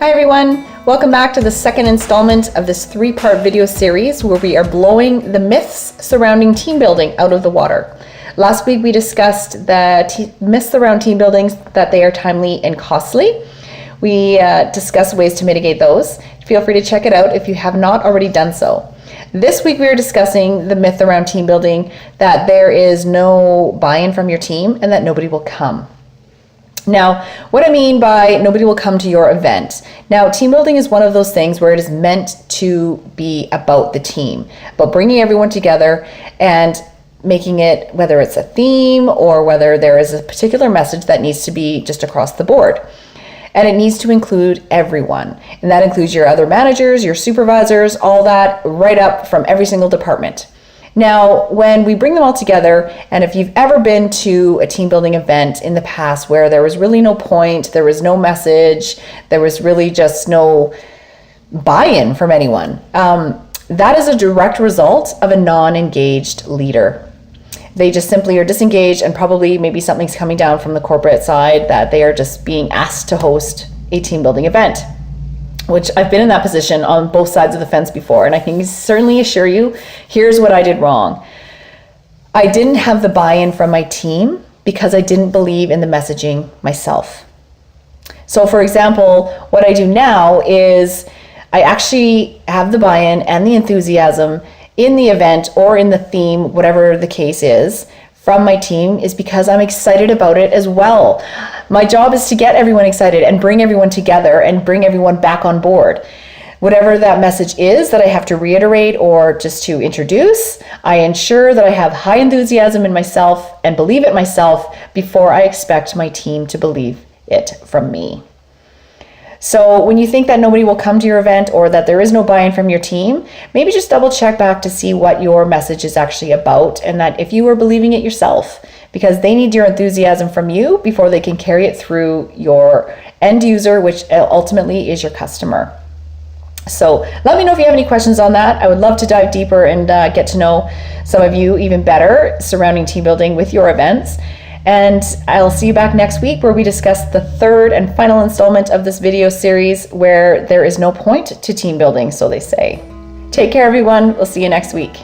Hi everyone, welcome back to the second installment of this three-part video series where we are blowing the myths surrounding team building out of the water. Last week we discussed the myths around team buildings, that they are timely and costly. We discussed ways to mitigate those. Feel free to check it out if you have not already done so. This week we are discussing the myth around team building, that there is no buy-in from your team and that nobody will come. Now, what I mean by nobody will come to your event. Now, team building is one of those things where it is meant to be about the team, about bringing everyone together and making it, whether it's a theme or whether there is a particular message that needs to be just across the board. And it needs to include everyone. And that includes your other managers, your supervisors, all that, right up from every single department. Now, when we bring them all together, and if you've ever been to a team building event in the past where there was really no point, there was no message, there was really just no buy-in from anyone, that is a direct result of a non-engaged leader. They just simply are disengaged, and probably maybe something's coming down from the corporate side that they are just being asked to host a team building event, which I've been in that position on both sides of the fence before. And I can certainly assure you, here's what I did wrong. I didn't have the buy-in from my team because I didn't believe in the messaging myself. So for example, what I do now is I actually have the buy-in and the enthusiasm in the event or in the theme, whatever the case is, from my team, is because I'm excited about it as well. My job is to get everyone excited and bring everyone together and bring everyone back on board. Whatever that message is that I have to reiterate or just to introduce, I ensure that I have high enthusiasm in myself and believe it myself before I expect my team to believe it from me. So when you think that nobody will come to your event or that there is no buy-in from your team, maybe just double check back to see what your message is actually about, and that if you are believing it yourself, because they need your enthusiasm from you before they can carry it through your end user, which ultimately is your customer. So let me know if you have any questions on that. I would love to dive deeper and get to know some of you even better surrounding team building with your events. And I'll see you back next week where we discuss the third and final installment of this video series, where there is no point to team building, so they say. Take care, everyone. We'll see you next week.